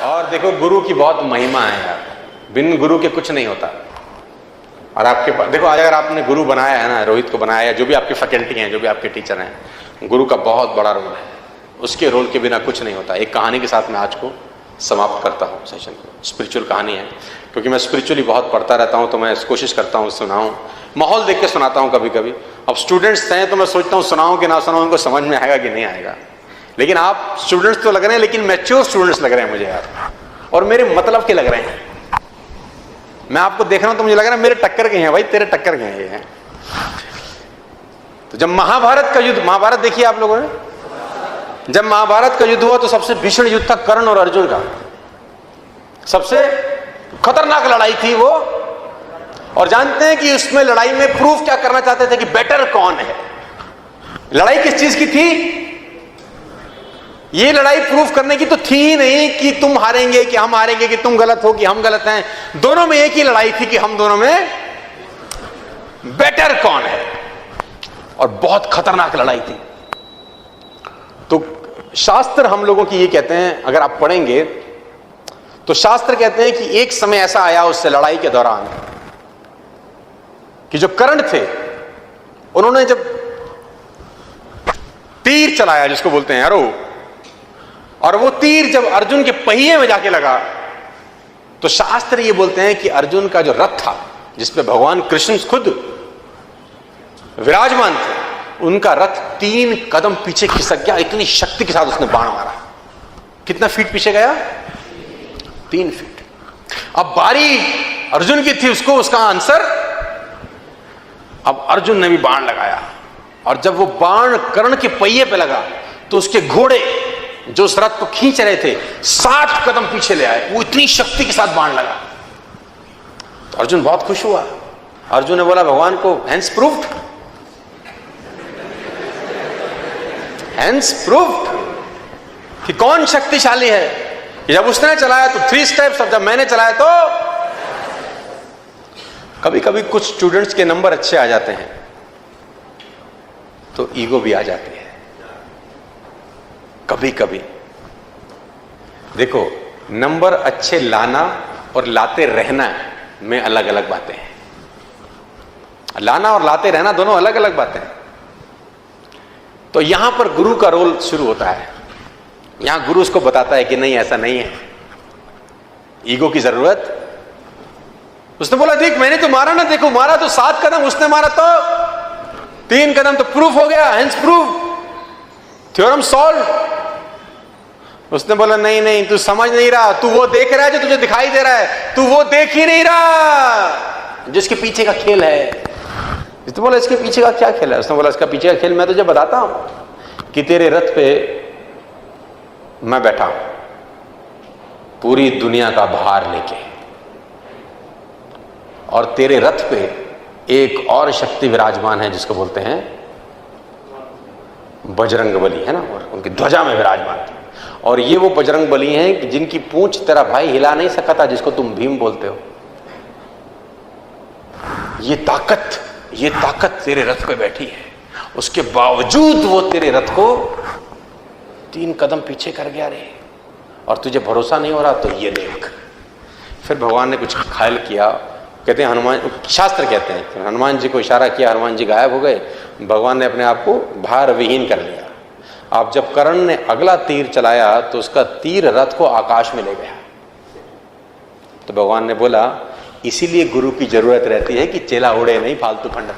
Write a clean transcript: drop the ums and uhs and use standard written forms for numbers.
और देखो गुरु की बहुत महिमा है यार, बिन गुरु के कुछ नहीं होता। और आपके पास देखो, आज अगर आपने गुरु बनाया है ना, रोहित को बनाया, जो भी आपकी फैकल्टी हैं, जो भी आपके टीचर हैं, गुरु का बहुत बड़ा रोल है। उसके रोल के बिना कुछ नहीं होता। एक कहानी के साथ मैं आज को समाप्त करता हूँ सेशन को। स्पिरिचुअल कहानी है, क्योंकि मैं स्पिरिचुअली बहुत पढ़ता रहता हूँ, तो मैं कोशिश करता हूँ सुनाऊँ, माहौल देख के सुनाता हूँ कभी कभी। अब स्टूडेंट्स हैं तो मैं सोचता हूँ सुनाऊँ कि ना सुनाऊँ, उनको समझ में आएगा कि नहीं आएगा। लेकिन आप स्टूडेंट्स तो लग रहे हैं, लेकिन मैच्योर स्टूडेंट्स लग रहे हैं मुझे यार, और मेरे मतलब के लग रहे हैं। मैं आपको देख रहा हूं तो मुझे लग रहा है मेरे टक्कर के हैं भाई, तेरे टक्कर के हैं ये हैं। तो जब महाभारत का युद्ध, महाभारत देखिए आप लोगों ने, जब महाभारत का युद्ध हुआ तो सबसे भीषण युद्ध था कर्ण और अर्जुन का। सबसे खतरनाक लड़ाई थी वो। और जानते हैं कि उसमें लड़ाई में प्रूफ क्या करना चाहते थे कि बेटर कौन है। लड़ाई किस चीज की थी? ये लड़ाई प्रूफ करने की तो थी ही नहीं कि तुम हारेंगे कि हम हारेंगे, कि तुम गलत हो कि हम गलत हैं। दोनों में एक ही लड़ाई थी कि हम दोनों में बेटर कौन है। और बहुत खतरनाक लड़ाई थी। तो शास्त्र हम लोगों की ये कहते हैं, अगर आप पढ़ेंगे तो शास्त्र कहते हैं कि एक समय ऐसा आया उससे लड़ाई के दौरान कि जो कर्ण थे, उन्होंने जब तीर चलाया, जिसको बोलते हैं एरो, और वो तीर जब अर्जुन के पहिए में जाके लगा, तो शास्त्र ये बोलते हैं कि अर्जुन का जो रथ था, जिसपे भगवान कृष्ण खुद विराजमान थे, उनका रथ 3 कदम पीछे खिसक गया। इतनी शक्ति के साथ उसने बाण मारा। कितना फीट पीछे गया? 3 फीट। अब बारी अर्जुन की थी, उसको उसका आंसर। अब अर्जुन ने भी बाण लगाया, और जब वो बाण कर्ण के पहिए पे लगा तो उसके घोड़े जो उस रथ को खींच रहे थे 60 कदम पीछे ले आए। वो इतनी शक्ति के साथ बाण लगा। तो अर्जुन बहुत खुश हुआ। अर्जुन ने बोला भगवान को, हैंस प्रूव्ड, हैंस प्रूव्ड कि कौन शक्तिशाली है। कि जब उसने चलाया तो 3 स्टेप्स, और जब मैंने चलाया तो। कभी कभी कुछ स्टूडेंट्स के नंबर अच्छे आ जाते हैं तो ईगो भी आ जाती है। कभी कभी देखो, नंबर अच्छे लाना और लाते रहना में अलग अलग बातें हैं। लाना और लाते रहना दोनों अलग अलग बातें हैं। तो यहां पर गुरु का रोल शुरू होता है। यहां गुरु उसको बताता है कि नहीं, ऐसा नहीं है, ईगो की जरूरत। उसने बोला देख, मैंने तो मारा ना, देखो मारा तो 7 कदम, उसने मारा तो 3 कदम, तो प्रूफ हो गया, हेंस प्रूफ, थ्योरम सॉल्व। उसने बोला नहीं नहीं, तू समझ नहीं रहा, तू वो देख रहा है जो तुझे दिखाई दे रहा है, तू वो देख ही नहीं रहा जिसके पीछे का खेल है। उसने बोला इसके पीछे का क्या खेल है? उसने बोला इसका पीछे का खेल मैं तुझे बताता हूं कि तेरे रथ पे मैं बैठा हूं, पूरी दुनिया का भार लेके, और तेरे रथ पे एक और शक्ति विराजमान है जिसको बोलते हैं बजरंग बली, है ना, और उनकी ध्वजा में विराजमान थे। और ये वो बजरंग बली हैं कि जिनकी पूंछ तेरा भाई हिला नहीं सका था, जिसको तुम भीम बोलते हो। ये ताकत तेरे रथ पे बैठी है। उसके बावजूद वो तेरे रथ को 3 कदम पीछे कर गया रे, और तुझे भरोसा नहीं हो रहा तो ये देख। फिर भगवान ने कुछ ख्याल किया। कहते हैं हनुमान, शास्त्र कहते हैं हनुमान जी को इशारा किया, हनुमान जी गायब हो गए। भगवान ने अपने आप को भार विहीन कर लिया। अब जब कर्ण ने अगला तीर चलाया तो उसका तीर रथ को आकाश में ले गया। तो भगवान ने बोला इसीलिए गुरु की जरूरत रहती है कि चेला उड़े नहीं फालतू फंड में।